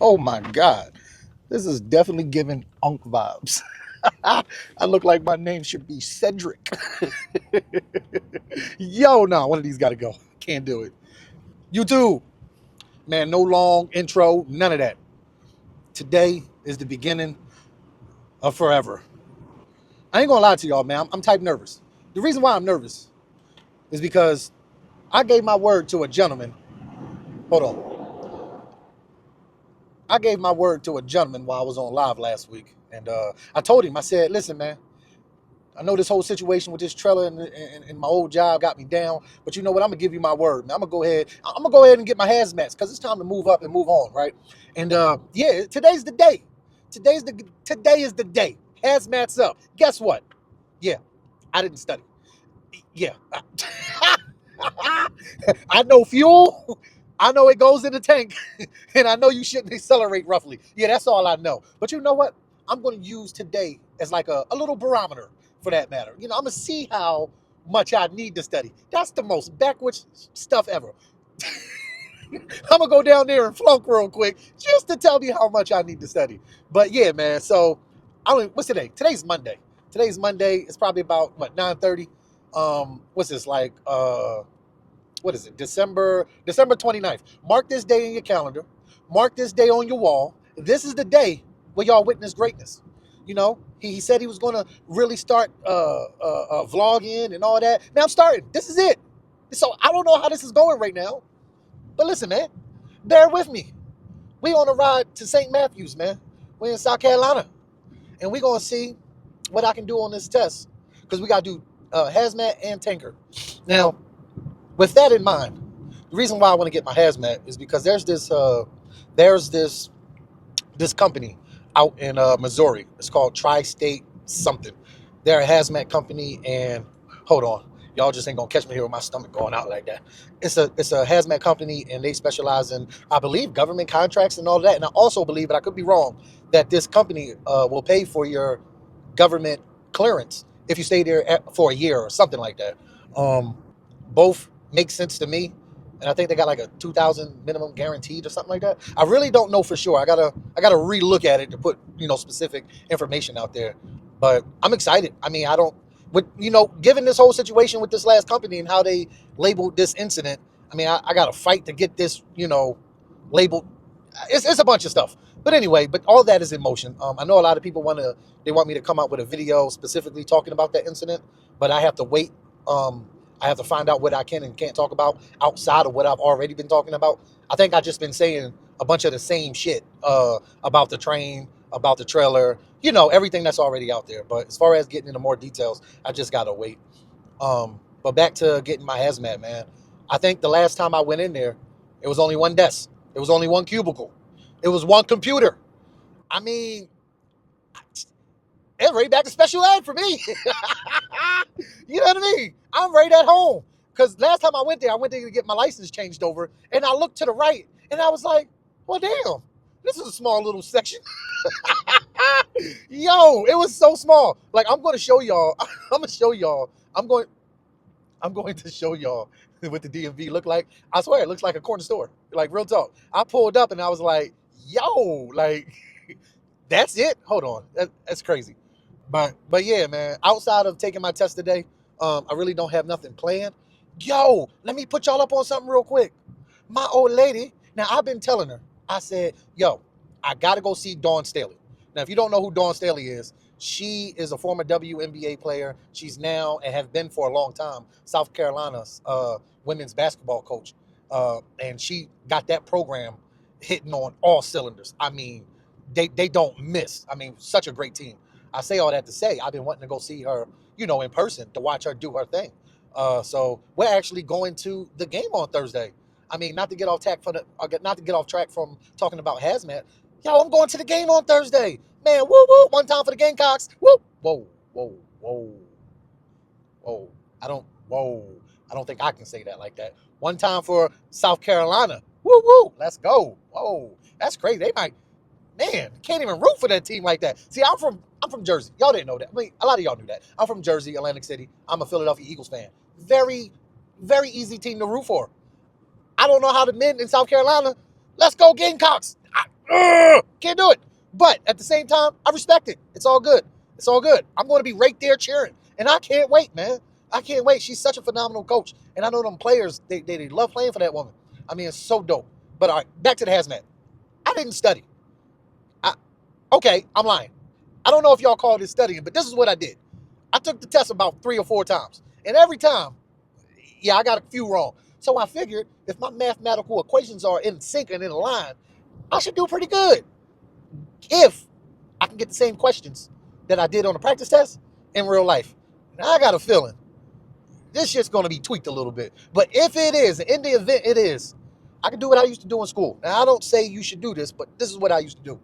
Oh my God. This is definitely giving Unk vibes. I look like my name should be Cedric. Yo, nah, one of these got to go. Can't do it. YouTube, man, no long intro, none of that. Today is the beginning of forever. I ain't gonna lie to y'all, man. I'm type nervous. The reason why I'm nervous is because I gave my word to a gentleman. Hold on. I gave my word to a gentleman while I was on live last week. And I told him, I said, listen, man, I know this whole situation with this trailer and my old job got me down, but you know what? I'm gonna give you my word, man. I'm gonna go ahead. I'm gonna go ahead and get my hazmats because it's time to move up and move on, right? And yeah, today's the day. Today is the day. Hazmats up. Guess what? Yeah, I didn't study. Yeah, I know fuel. I know it goes in the tank, and I know you shouldn't accelerate roughly. Yeah, that's all I know. But you know what? I'm going to use today as like a little barometer for that matter. You know, I'm going to see how much I need to study. That's the most backwards stuff ever. I'm going to go down there and flunk real quick just to tell me how much I need to study. But yeah, man. So, what's today? Today's Monday. Today's Monday. It's probably about, what, 9:30? What's this, like, what is it, December 29th. Mark this day in your calendar. Mark this day on your wall. This is the day where y'all witness greatness. You know, he said he was going to really start vlogging and all that. Now I'm starting. This is it. So I don't know how this is going right now. But listen, man, bear with me. We on a ride to St. Matthews, man. We're in South Carolina. And we're going to see what I can do on this test. Because we got to do hazmat and tanker. Now, with that in mind, the reason why I want to get my hazmat is because there's this company out in Missouri. It's called Tri-State something. They're a hazmat company, and hold on, y'all just ain't gonna catch me here with my stomach going out like that. It's a hazmat company, and they specialize in, I believe, government contracts and all that. And I also believe, but I could be wrong, that this company will pay for your government clearance if you stay there for a year or something like that. Both make sense to me, and I think they got like a 2,000 minimum guaranteed or something like that. I really don't know for sure. I gotta relook at it to put specific information out there. But I'm excited. I mean, I don't with given this whole situation with this last company and how they labeled this incident. I mean, I got to fight to get this labeled. It's a bunch of stuff. But anyway, but all that is in motion. I know a lot of people want me to come out with a video specifically talking about that incident, but I have to wait. I have to find out what I can and can't talk about outside of what I've already been talking about. I think I've just been saying a bunch of the same shit about the train, about the trailer, everything that's already out there. But as far as getting into more details, I just gotta wait. But back to getting my hazmat, man. I think the last time I went in there, it was only one desk. It was only one cubicle. It was one computer. I mean, it's right back to special ed for me. You know what I mean? I'm right at home. Because last time I went there to get my license changed over, and I looked to the right, and I was like, well, damn, this is a small little section. Yo, it was so small. Like, I'm going to show y'all. I'm going to show y'all. I'm going to show y'all what the DMV look like. I swear, it looks like a corner store. Like, real talk. I pulled up, and I was like, yo, like, that's it? Hold on. That's crazy. But yeah, man. Outside of taking my test today, I really don't have nothing planned. Yo, let me put y'all up on something real quick. My old lady. Now I've been telling her. I said, yo, I gotta go see Dawn Staley. Now, if you don't know who Dawn Staley is, she is a former WNBA player. She's now and have been for a long time South Carolina's women's basketball coach, and she got that program hitting on all cylinders. I mean, they don't miss. I mean, such a great team. I say all that to say I've been wanting to go see her, in person to watch her do her thing. So we're actually going to the game on Thursday. I mean, not to get off track from talking about hazmat. Yo, I'm going to the game on Thursday. Man, woo woo! One time for the Gamecocks. Woo! Whoa, whoa, whoa, whoa! I don't think I can say that like that. One time for South Carolina. Woo woo! Let's go. Whoa, that's crazy. They might, man, can't even root for that team like that. See, I'm from Jersey. Y'all didn't know that. I mean, a lot of y'all knew that. I'm from Jersey, Atlantic City. I'm a Philadelphia Eagles fan. Very, very easy team to root for. I don't know how the men in South Carolina. Let's go Gamecocks. Can't do it. But at the same time, I respect it. It's all good. It's all good. I'm going to be right there cheering. And I can't wait, man. I can't wait. She's such a phenomenal coach. And I know them players, they love playing for that woman. I mean, it's so dope. But all right, back to the hazmat. I didn't study. Okay, I'm lying. I don't know if y'all call this studying, but this is what I did. I took the test about 3 or 4 times. And every time, yeah, I got a few wrong. So I figured if my mathematical equations are in sync and in line, I should do pretty good. If I can get the same questions that I did on the practice test in real life. Now I got a feeling this shit's going to be tweaked a little bit. But if it is, in the event it is, I can do what I used to do in school. Now, I don't say you should do this, but this is what I used to do.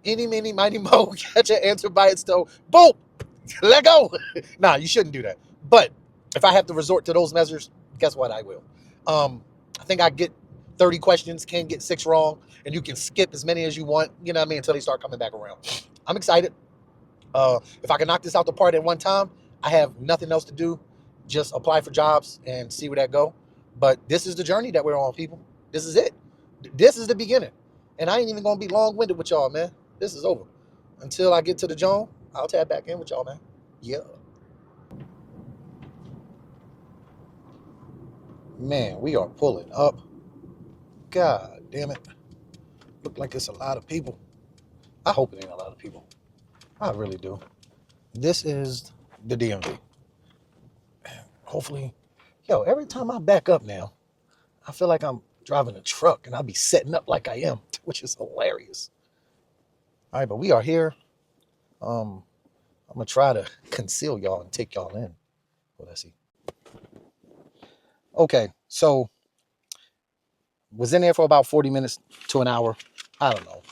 Any, mini, mighty, mo, catch an answer by its toe. Boom! Let go! Nah, you shouldn't do that. But if I have to resort to those measures, guess what? I will. I think I get 30 questions, can get 6 wrong, and you can skip as many as you want, you know what I mean, until they start coming back around. I'm excited. If I can knock this out the park at one time, I have nothing else to do. Just apply for jobs and see where that go. But this is the journey that we're on, people. This is it. This is the beginning. And I ain't even going to be long-winded with y'all, man. This is over. Until I get to the Joan, I'll tap back in with y'all, man. Yeah. Man, we are pulling up. God damn it. Look like it's a lot of people. I hope it ain't a lot of people. I really do. This is the DMV. Hopefully, yo, every time I back up now, I feel like I'm driving a truck and I'll be setting up like I am, which is hilarious. All right, but we are here. I'm gonna try to conceal y'all and take y'all in. Well, let's see. Okay, so was in there for about 40 minutes to an hour. I don't know.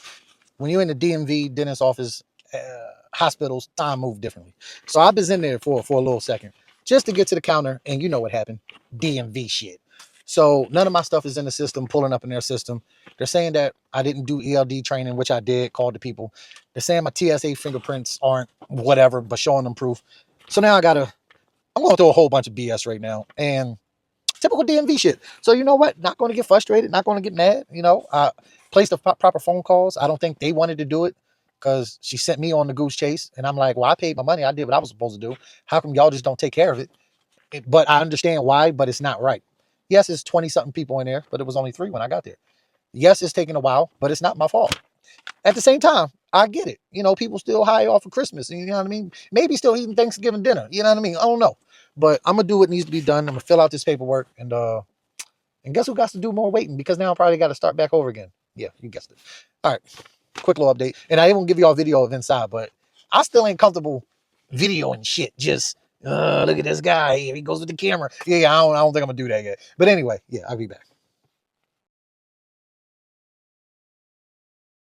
When you're in the DMV, dentist office, hospitals, time move differently. So I was in there for a little second just to get to the counter, and you know what happened. DMV shit. So none of my stuff is in the system, pulling up in their system. They're saying that I didn't do ELD training, which I did, called the people. They're saying my TSA fingerprints aren't whatever, but showing them proof. So now I'm going through a whole bunch of BS right now. And typical DMV shit. So you know what? Not going to get frustrated. Not going to get mad. You know, I placed the proper phone calls. I don't think they wanted to do it because she sent me on the goose chase. And I'm like, well, I paid my money. I did what I was supposed to do. How come y'all just don't take care of it? But I understand why, but it's not right. Yes, it's 20-something people in there, but it was only 3 when I got there. Yes, it's taking a while, but it's not my fault. At the same time, I get it. You know, people still high off of Christmas. You know what I mean? Maybe still eating Thanksgiving dinner. You know what I mean? I don't know. But I'm going to do what needs to be done. I'm going to fill out this paperwork. And guess who got to do more waiting? Because now I probably got to start back over again. Yeah, you guessed it. All right. Quick little update. And I ain't going to give y'all a video of inside, but I still ain't comfortable videoing shit. Just, look at this guy here. He goes with the camera. Yeah, I don't think I'm going to do that yet. But anyway, yeah, I'll be back.